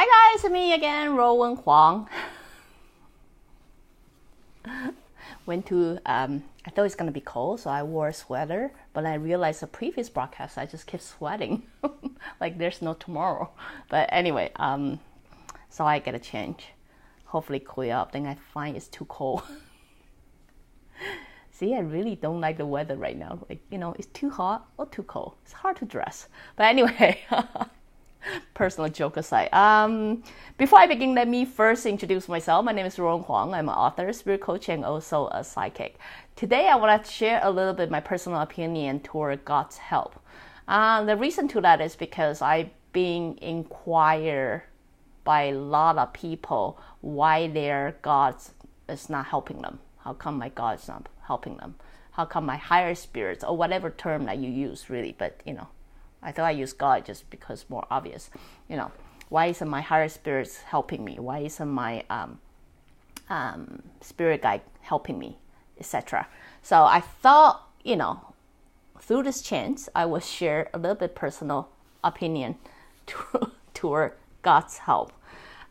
Hi guys, it's me again, Ruowen Huang. I thought it's gonna be cold, so I wore a sweater, but I realized the previous broadcast, I just kept sweating, like there's no tomorrow. But anyway, so I get a change. Hopefully cool up, then I find it's too cold. See, I really don't like the weather right now. Like, it's too hot or too cold. It's hard to dress. But anyway, personal joke aside. Before I begin, let me first introduce myself. My name is Ruowen Huang. I'm an author, spirit coach, and also a psychic. Today, I want to share a little bit my personal opinion toward God's help. The reason to that is because I've been inquired by a lot of people why their God is not helping them. How come my God is not helping them? How come my higher spirits, or whatever term that you use, really, but I thought I used God just because more obvious. Why isn't my higher spirits helping me? Why isn't my spirit guide helping me, etc.? So I thought, through this chance, I will share a little bit personal opinion toward God's help.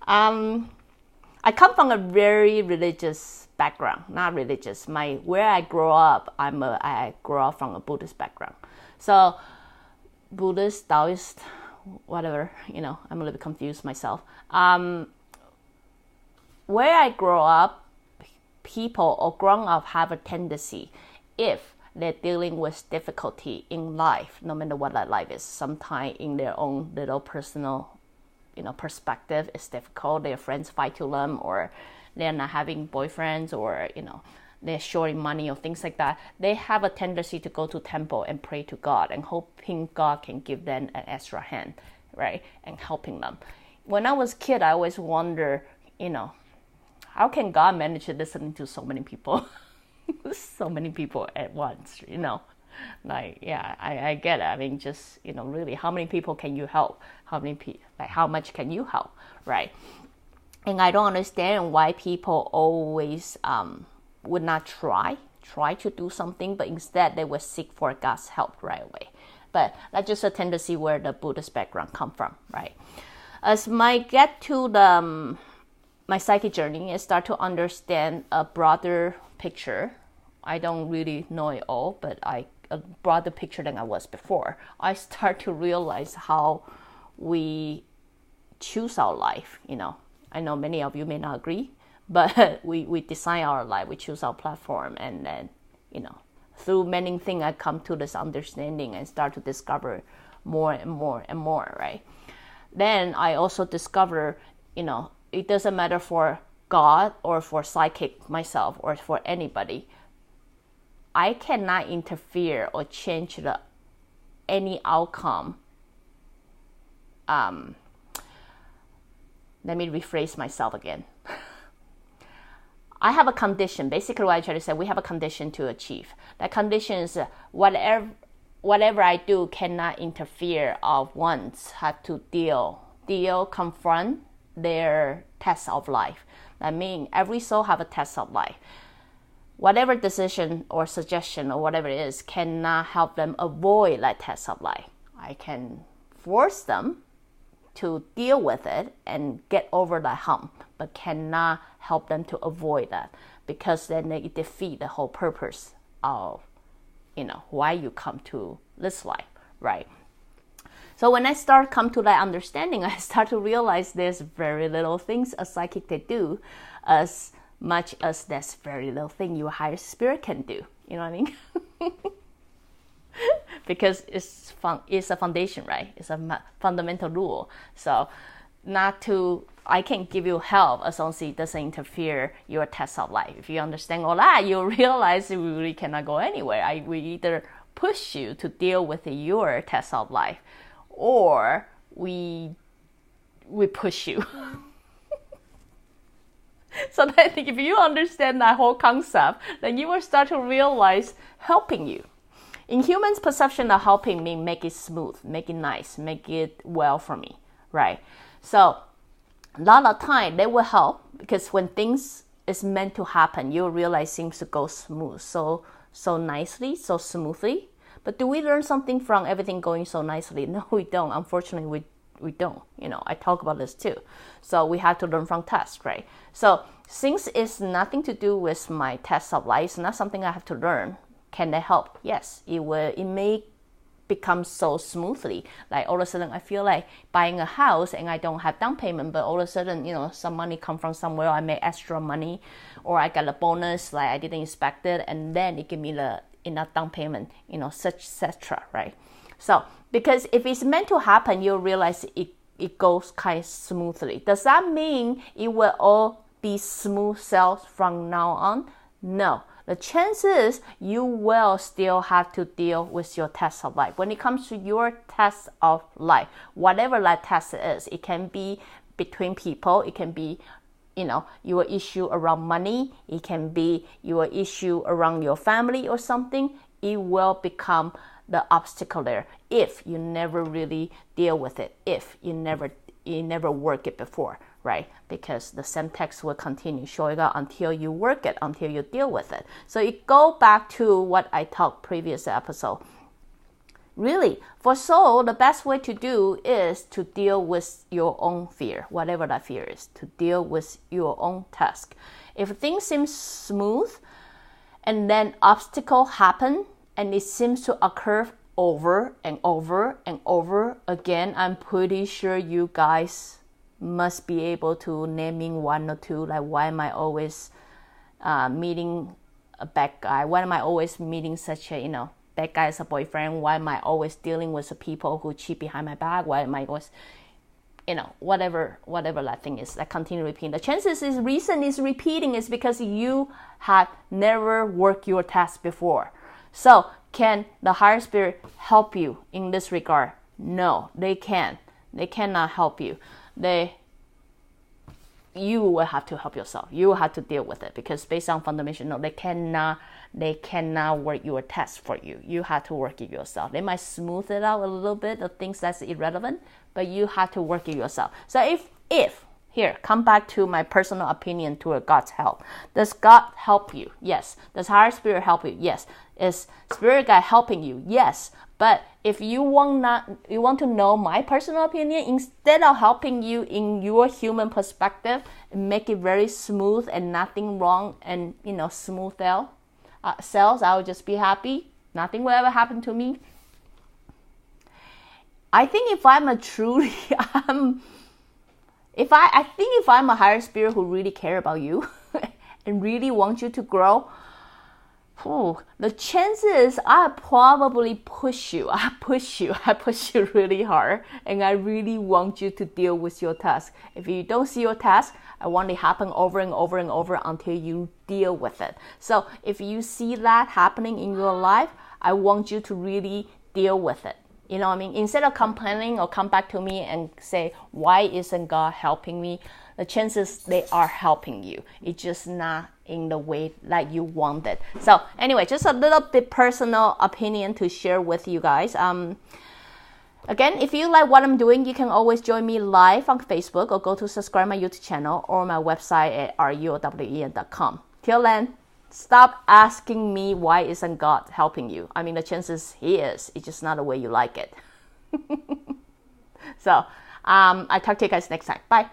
I come from a very religious background, not religious. Where I grew up, I grew up from a Buddhist background. So Buddhist, Taoist, whatever, I'm a little bit confused myself. Where I grow up, people or grown up have a tendency, if they're dealing with difficulty in life, no matter what that life is, sometimes in their own little personal, perspective, it's difficult. Their friends fight to them, or they're not having boyfriends, or, they're short in money or things like that. They have a tendency to go to temple and pray to God and hoping God can give them an extra hand, right? And helping them. When I was a kid, I always wonder, how can God manage to listen to so many people? So many people at once, Like, yeah, I get it. I mean, just, really, how many people can you help? How much can you help, right? And I don't understand why people always would not try to do something, but instead they would seek for God's help right away. But that's just a tendency where the Buddhist background come from, right? As I get to my psychic journey, I start to understand a broader picture. I don't really know it all, but a broader picture than I was before. I start to realize how we choose our life, I know many of you may not agree, but we design our life, we choose our platform, and then, through many things, I come to this understanding and start to discover more and more and more, right? Then I also discover, it doesn't matter for God or for psychic myself or for anybody, I cannot interfere or change any outcome. Let me rephrase myself again. I have a condition. Basically, what I try to say, we have a condition to achieve. That condition is whatever I do cannot interfere of ones have to confront their test of life. That means every soul have a test of life. Whatever decision or suggestion or whatever it is cannot help them avoid that test of life. I can force them to deal with it and get over that hump, but cannot help them to avoid that, because then they defeat the whole purpose of, why you come to this life, right? So when I come to that understanding, I start to realize there's very little things a psychic can do, as much as there's very little thing your higher spirit can do. You know what I mean? Because it's a foundation, right? It's a fundamental rule. So I can give you help as long as it doesn't interfere your test of life. If you understand all that, you'll realize we really cannot go anywhere. We either push you to deal with your test of life, or we push you. So I think if you understand that whole concept, then you will start to realize helping you. In humans' perception of helping me, make it smooth, make it nice, make it well for me, right? So a lot of time they will help, because when things is meant to happen, you'll realize things to go smooth, so nicely, so smoothly. But do we learn something from everything going so nicely? No, we don't. Unfortunately, we don't. I talk about this too. So we have to learn from tests, right? So since it's nothing to do with my test of life, it's not something I have to learn. Can they help? Yes, it may become so smoothly. Like all of a sudden I feel like buying a house and I don't have down payment, but all of a sudden, some money come from somewhere, I make extra money, or I got a bonus like I didn't expect it, and then it give me the enough down payment, etc. Right? So because if it's meant to happen, you'll realize it goes kind of smoothly. Does that mean it will all be smooth sales from now on? No. The chances you will still have to deal with your test of life. When it comes to your test of life, whatever that test is, it can be between people, it can be, your issue around money, it can be your issue around your family or something, it will become the obstacle there if you never really deal with it, if you never work it before, right? Because the same text will continue showing up until you work it, until you deal with it. So it go back to what I talked previous episode. Really, for soul, the best way to do is to deal with your own fear, whatever that fear is, to deal with your own task. If things seem smooth and then obstacle happen and it seems to occur over and over and over again, I'm pretty sure you guys must be able to naming one or two, like why am I always meeting a bad guy? Why am I always meeting such a, bad guy as a boyfriend? Why am I always dealing with the people who cheat behind my back? Why am I always, whatever that thing is, that continue repeating. The chances is reason is repeating is because you have never worked your task before. So can the higher spirit help you in this regard? No, they can't. They cannot help you. You will have to help yourself. You will have to deal with it because based on fundamental, they cannot work your test for you. You have to work it yourself. They might smooth it out a little bit, the things that's irrelevant, but you have to work it yourself. So if here, come back to my personal opinion to God's help. Does God help you? Yes. Does higher spirit help you? Yes. Is spirit guide helping you? Yes. But if you want to know my personal opinion, instead of helping you in your human perspective, make it very smooth and nothing wrong and smooth sales, I will just be happy. Nothing will ever happen to me. I think if I'm a truly if I'm a higher spirit who really care about you and really want you to grow, the chances I probably push you really hard, and I really want you to deal with your task. If you don't see your task, I want it to happen over and over and over until you deal with it. So if you see that happening in your life, I want you to really deal with it. You know what I mean? Instead of complaining or come back to me and say, why isn't God helping me? The chances they are helping you. It's just not in the way that you want it. So anyway, just a little bit personal opinion to share with you guys. Again, if you like what I'm doing, you can always join me live on Facebook or go to subscribe my YouTube channel or my website at ruowen.com. Till then, stop asking me why isn't God helping you. I mean, the chances He is. It's just not the way you like it. So, I talk to you guys next time. Bye.